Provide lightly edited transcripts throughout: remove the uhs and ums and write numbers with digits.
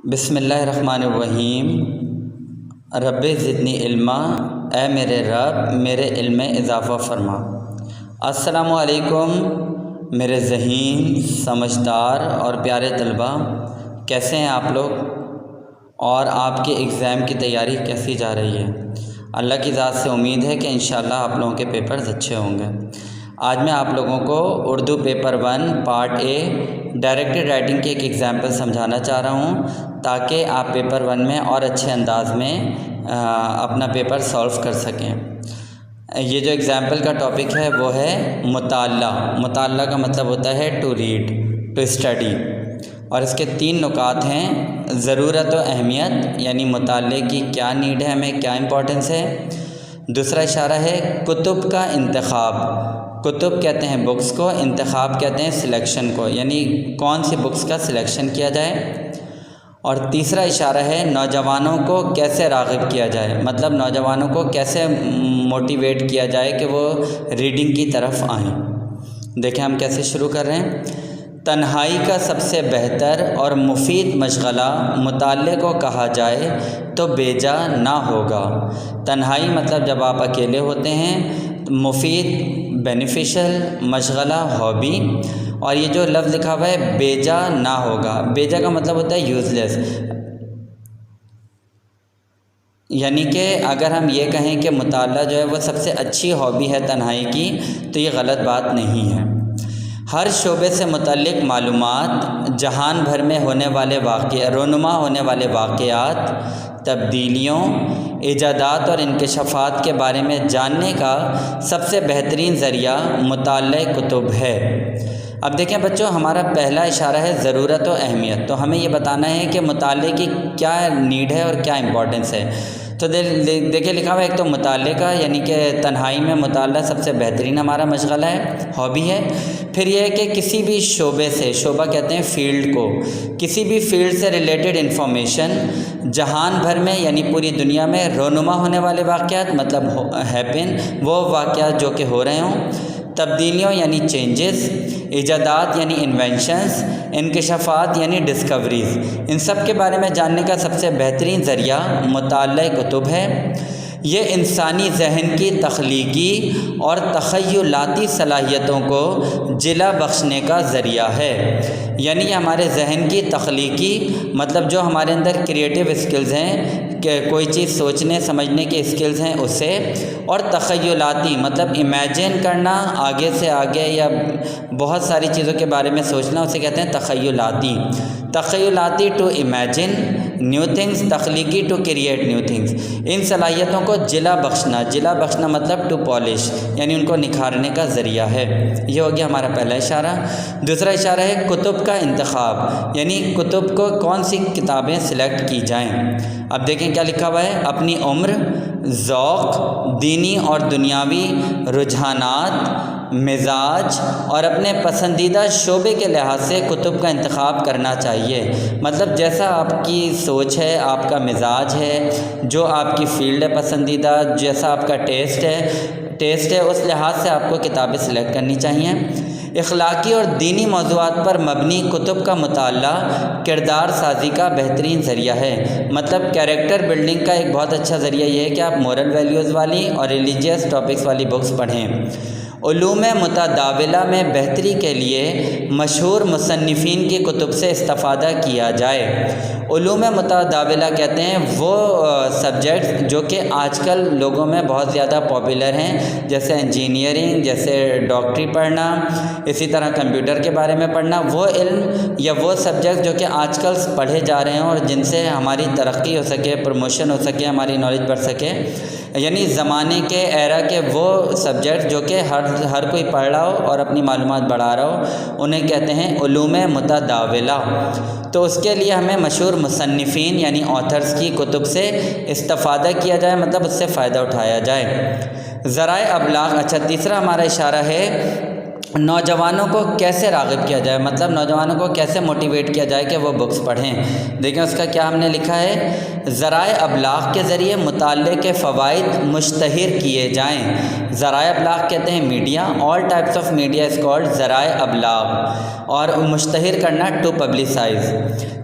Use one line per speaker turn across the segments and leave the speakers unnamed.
بسم اللہ الرحمن الرحیم۔ رب زدنی علما، اے میرے رب میرے علم میں اضافہ فرما۔ السلام علیکم میرے ذہین سمجھدار اور پیارے طلبہ، کیسے ہیں آپ لوگ؟ اور آپ کے ایگزام کی تیاری کیسی جا رہی ہے؟ اللہ کی ذات سے امید ہے کہ انشاءاللہ آپ لوگوں کے پیپرز اچھے ہوں گے۔ آج میں آپ لوگوں کو Urdu paper 1 part a directed writing کی ایک ایگزامپل سمجھانا چاہ رہا ہوں تاکہ آپ پیپر 1 میں اور اچھے انداز میں اپنا پیپر سالو کر سکیں۔ یہ جو ایگزامپل کا ٹاپک ہے وہ ہے مطالعہ۔ مطالعہ کا مطلب ہوتا ہے ٹو ریڈ، ٹو اسٹڈی، اور اس کے 3 نکات ہیں۔ ضرورت و اہمیت، یعنی مطالعے کی کیا نیڈ ہے، ہمیں کیا امپورٹنس ہے۔ دوسرا اشارہ ہے کتب کا انتخاب۔ کتب کہتے ہیں بکس کو، انتخاب کہتے ہیں سلیکشن کو، یعنی کون سی بکس کا سلیکشن کیا جائے۔ اور تیسرا اشارہ ہے نوجوانوں کو کیسے راغب کیا جائے، مطلب نوجوانوں کو کیسے موٹیویٹ کیا جائے کہ وہ ریڈنگ کی طرف آئیں۔ دیکھیں ہم کیسے شروع کر رہے ہیں۔ تنہائی کا سب سے بہتر اور مفید مشغلہ مطالعے کو کہا جائے تو بیجا نہ ہوگا۔ تنہائی مطلب جب آپ اکیلے ہوتے ہیں، مفید بینیفیشل، مشغلہ ہابی، اور یہ جو لفظ لکھا ہوا ہے بیجا نہ ہوگا، بیجا کا مطلب ہوتا ہے یوز لیس، یعنی کہ اگر ہم یہ کہیں کہ مطالعہ جو ہے وہ سب سے اچھی ہابی ہے تنہائی کی تو یہ غلط بات نہیں ہے۔ ہر شعبے سے متعلق معلومات، جہان بھر میں ہونے والے رونما ہونے والے واقعات، تبدیلیوں، ایجادات اور انکشافات کے بارے میں جاننے کا سب سے بہترین ذریعہ مطالعہ کتب ہے۔ اب دیکھیں بچوں، ہمارا پہلا اشارہ ہے ضرورت و اہمیت، تو ہمیں یہ بتانا ہے کہ مطالعے کی کیا نیڈ ہے اور کیا امپورٹنس ہے۔ تو دیکھیں لکھا ہوا ہے ایک تو مطالعے کا، یعنی کہ تنہائی میں مطالعہ سب سے بہترین ہمارا مشغلہ ہے، ہابی ہے۔ پھر یہ ہے کہ کسی بھی شعبے سے، شعبہ کہتے ہیں فیلڈ کو، کسی بھی فیلڈ سے ریلیٹڈ انفارمیشن، جہان بھر میں یعنی پوری دنیا میں رونما ہونے والے واقعات، مطلب ہیپن، وہ واقعات جو کہ ہو رہے ہوں، تبدیلیوں یعنی چینجز، ایجادات یعنی انوینشنز، انکشافات یعنی ڈسکوریز، ان سب کے بارے میں جاننے کا سب سے بہترین ذریعہ مطالعہ کتب ہے۔ یہ انسانی ذہن کی تخلیقی اور تخیلاتی صلاحیتوں کو جلا بخشنے کا ذریعہ ہے، یعنی یہ ہمارے ذہن کی تخلیقی، مطلب جو ہمارے اندر کریٹیو اسکلز ہیں کہ کوئی چیز سوچنے سمجھنے کے اسکلز ہیں اسے، اور تخیلاتی مطلب امیجن کرنا، آگے سے آگے یا بہت ساری چیزوں کے بارے میں سوچنا، اسے کہتے ہیں تخیلاتی۔ تخیلاتی ٹو امیجن نیو تھنگس، تخلیقی ٹو کریٹ نیو تھنگس، ان صلاحیتوں کو جلا بخشنا، جلا بخشنا مطلب ٹو پالش، یعنی ان کو نکھارنے کا ذریعہ ہے۔ یہ ہو گیا ہمارا پہلا اشارہ۔ دوسرا اشارہ ہے کتب کا انتخاب، یعنی کتب کو کون سی کتابیں سلیکٹ کی جائیں۔ اب دیکھیں کیا لکھا ہوا ہے، اپنی عمر، ذوق، دینی اور دنیاوی رجحانات، مزاج اور اپنے پسندیدہ شعبے کے لحاظ سے کتب کا انتخاب کرنا چاہیے۔ مطلب جیسا آپ کی سوچ ہے، آپ کا مزاج ہے، جو آپ کی فیلڈ ہے پسندیدہ، جیسا آپ کا ٹیسٹ ہے، اس لحاظ سے آپ کو کتابیں سلیکٹ کرنی چاہیے۔ اخلاقی اور دینی موضوعات پر مبنی کتب کا مطالعہ کردار سازی کا بہترین ذریعہ ہے، مطلب کیریکٹر بلڈنگ کا ایک بہت اچھا ذریعہ یہ ہے کہ آپ مورل ویلیوز والی اور ریلیجیس ٹاپکس والی بکس پڑھیں۔ علوم متداولہ میں بہتری کے لیے مشہور مصنفین کی کتب سے استفادہ کیا جائے۔ علوم متداولہ کہتے ہیں وہ سبجیکٹ جو کہ آج کل لوگوں میں بہت زیادہ پاپولر ہیں، جیسے انجینئرنگ، جیسے ڈاکٹری پڑھنا، اسی طرح کمپیوٹر کے بارے میں پڑھنا، وہ علم یا وہ سبجیکٹ جو کہ آج کل پڑھے جا رہے ہیں اور جن سے ہماری ترقی ہو سکے، پروموشن ہو سکے، ہماری نالج بڑھ سکے، یعنی زمانے کے ایرا کے وہ سبجیکٹ جو کہ ہر کوئی پڑھ رہا ہو اور اپنی معلومات بڑھا رہا ہو، انہیں کہتے ہیں علوم متداولہ۔ تو اس کے لیے ہمیں مشہور مصنفین یعنی آتھرز کی کتب سے استفادہ کیا جائے، مطلب اس سے فائدہ اٹھایا جائے۔ ذرائع ابلاغ، اچھا تیسرا ہمارا اشارہ ہے نوجوانوں کو کیسے راغب کیا جائے، مطلب نوجوانوں کو کیسے موٹیویٹ کیا جائے کہ وہ بکس پڑھیں۔ دیکھیں اس کا کیا ہم نے لکھا ہے، ذرائع ابلاغ کے ذریعے مطالعے کے فوائد مشتہر کیے جائیں۔ ذرائع ابلاغ کہتے ہیں media, all types of media is called ذرائع ابلاغ، اور مشتہر کرنا ٹو پبلسائز۔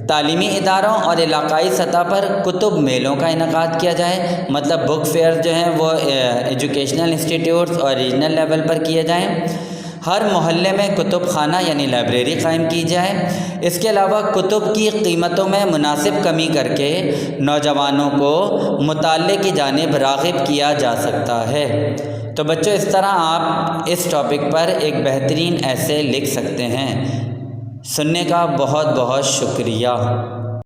تعلیمی اداروں اور علاقائی سطح پر کتب میلوں کا انعقاد کیا جائے، مطلب بک فیئر جو ہیں وہ ایجوکیشنل انسٹیٹیوٹس اور ریجنل لیول پر کیے جائیں۔ ہر محلے میں کتب خانہ یعنی لائبریری قائم کی جائے۔ اس کے علاوہ کتب کی قیمتوں میں مناسب کمی کر کے نوجوانوں کو مطالعے کی جانب راغب کیا جا سکتا ہے۔ تو بچوں اس طرح آپ اس ٹاپک پر ایک بہترین ایسے لکھ سکتے ہیں۔ سننے کا بہت بہت شکریہ۔